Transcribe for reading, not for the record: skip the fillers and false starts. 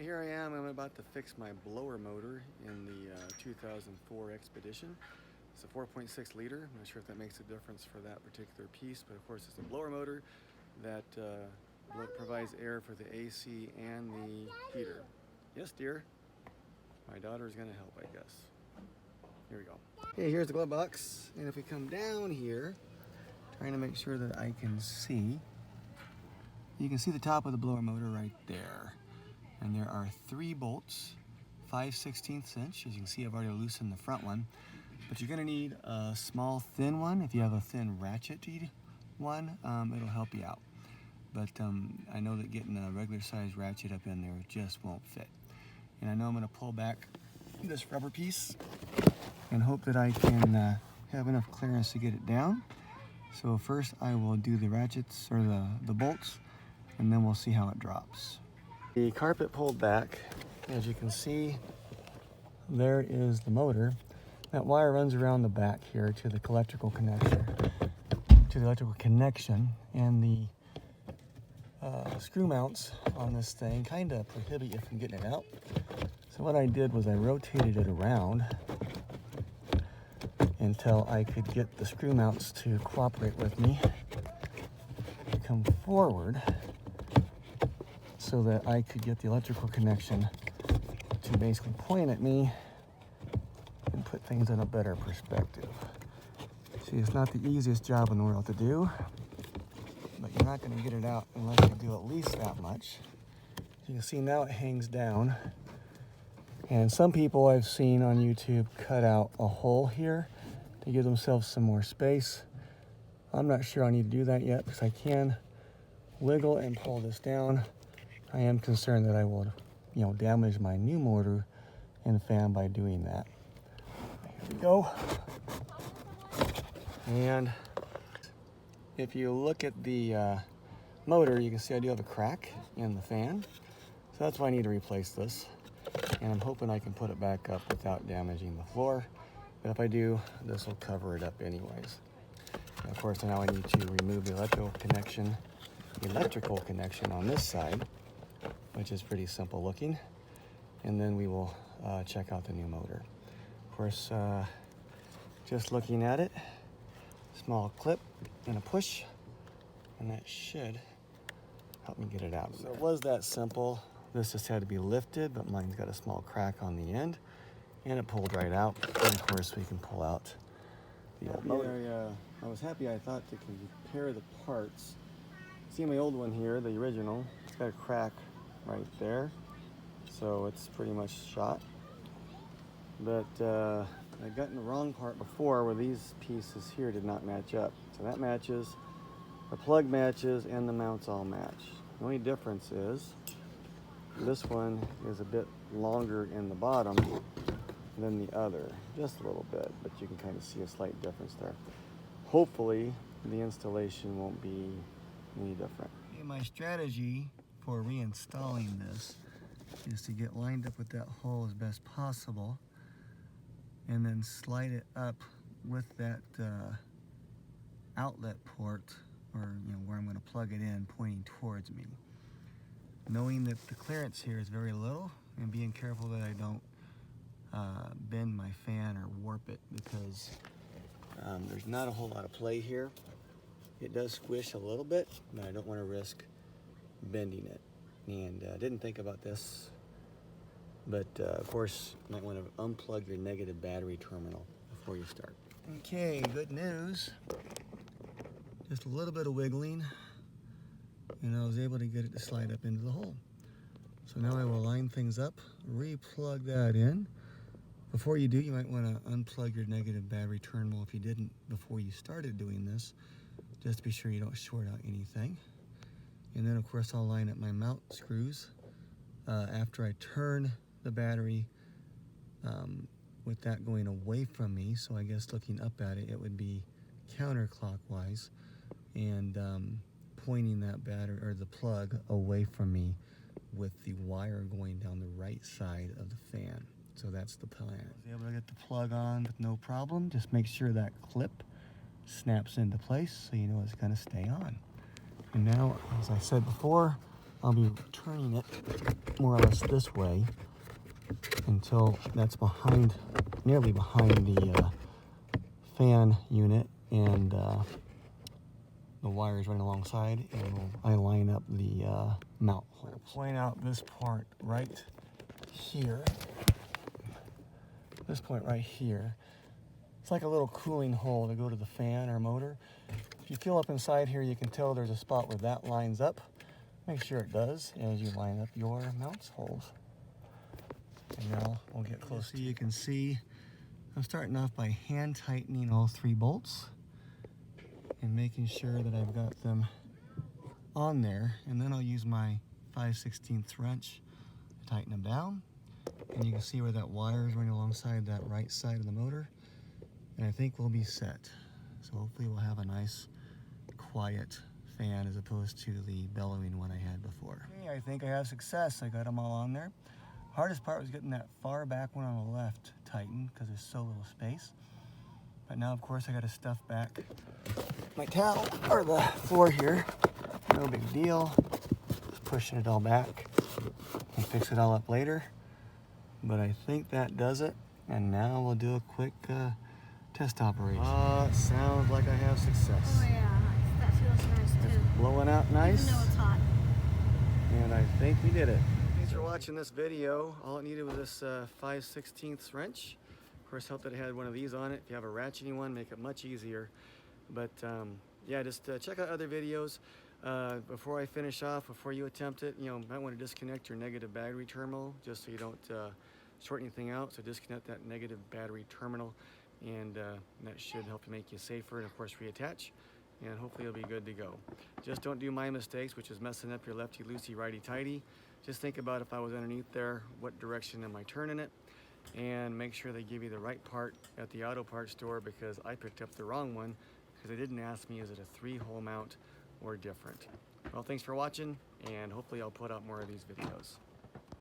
Here I am. I'm about to fix my blower motor in the 2004 Expedition. It's a 4.6 liter. I'm not sure if that makes a difference for that particular piece, but of course it's a blower motor that provides air for the AC and the heater. Yes, dear? My daughter's gonna help, I guess. Here we go. Okay, here's the glove box. And if we come down here, trying to make sure that I can see, you can see the top of the blower motor right there. And there are 3 bolts, 5/16 inch. As you can see, I've already loosened the front one. But you're gonna need a small, thin one. If you have a thin ratcheted one, it'll help you out. But I know that getting a regular size ratchet up in there just won't fit. And I know I'm gonna pull back this rubber piece and hope that I can have enough clearance to get it down. So first I will do the ratchets, or the bolts, and then we'll see how it drops. The carpet pulled back. As you can see, there is the motor. That wire runs around the back here to the electrical connection, and the screw mounts on this thing kind of prohibit you from getting it out. So what I did was I rotated it around until I could get the screw mounts to cooperate with me to come forward, so that I could get the electrical connection to basically point at me and put things in a better perspective. See, it's not the easiest job in the world to do, but you're not going to get it out unless you do at least that much. You can see now it hangs down, and some people I've seen on YouTube cut out a hole here to give themselves some more space. I'm not sure I need to do that yet, because I can wiggle and pull this down. I am concerned that I will, damage my new motor and fan by doing that. Here we go. And if you look at the motor, you can see I do have a crack in the fan. So that's why I need to replace this. And I'm hoping I can put it back up without damaging the floor. But if I do, this will cover it up anyways. And of course, now I need to remove the electrical connection on this side, which is pretty simple looking, and then we will check out the new motor. Of course, just looking at it, small clip and a push, and that should help me get it out. So it was that simple. This just had to be lifted, but mine's got a small crack on the end, and it pulled right out. And of course, we can pull out the old motor. I was happy I thought to compare the parts. See my old one here, the original, it's got a crack right there, so it's pretty much shot. But I got in the wrong part before, where these pieces here did not match up. So that matches, the plug matches, and the mounts all match. The only difference is this one is a bit longer in the bottom than the other, just a little bit, but you can kind of see a slight difference there. Hopefully the installation won't be any different. My strategy for reinstalling this is to get lined up with that hole as best possible, and then slide it up with that outlet port, or where I'm going to plug it in, pointing towards me, knowing that the clearance here is very little, and being careful that I don't bend my fan or warp it, because there's not a whole lot of play here. It does squish a little bit, but I don't want to risk bending it. And I didn't think about this, but of course, you might want to unplug your negative battery terminal before you start. Okay, good news. Just a little bit of wiggling, and I was able to get it to slide up into the hole. So now I will line things up, re-plug that in. Before you do, you might want to unplug your negative battery terminal if you didn't before you started doing this, just to be sure you don't short out anything. And then of course I'll line up my mount screws after I turn the battery, with that going away from me. So I guess looking up at it, it would be counterclockwise, and pointing that battery, or the plug, away from me, with the wire going down the right side of the fan. So that's the plan. I was able to get the plug on with no problem. Just make sure that clip snaps into place so you know it's going to stay on. And now, as I said before, I'll be turning it more or less this way until that's behind, nearly behind the fan unit, and the wires running alongside, and I line up the mount holes. Point out this part right here. This point right here. It's like a little cooling hole to go to the fan or motor. If you feel up inside here, you can tell there's a spot where that lines up. Make sure it does as you line up your mount holes. And now we'll get close. So you can see I'm starting off by hand tightening all 3 bolts and making sure that I've got them on there, and then I'll use my 5/16 wrench to tighten them down. And you can see where that wire is running alongside that right side of the motor, and I think we'll be set. So hopefully we'll have a nice quiet fan as opposed to the bellowing one I had before. Okay, I think I have success. I got them all on there. Hardest part was getting that far back one on the left tightened because there's so little space. But now, of course, I got to stuff back my towel or the floor here. No big deal. Just pushing it all back and fix it all up later. But I think that does it. And now we'll do a quick test operation. Sounds like I have success. Oh yeah, that feels nice too. It's blowing out nice. Even though it's hot. And I think we did it. Thanks for watching this video. All it needed was this 5/16 wrench. Of course, helped that it had one of these on it. If you have a ratcheting one, make it much easier. But yeah, just check out other videos. Before I finish off, before you attempt it, you might want to disconnect your negative battery terminal just so you don't short anything out. So disconnect that negative battery terminal, and that should help you make you safer, and of course reattach, and hopefully you'll be good to go. Just don't do my mistakes, which is messing up your lefty-loosey, righty-tighty. Just think about, if I was underneath there, what direction am I turning it? And make sure they give you the right part at the auto parts store, because I picked up the wrong one because they didn't ask me, is it a 3-hole mount or different? Well, thanks for watching, and hopefully I'll put out more of these videos.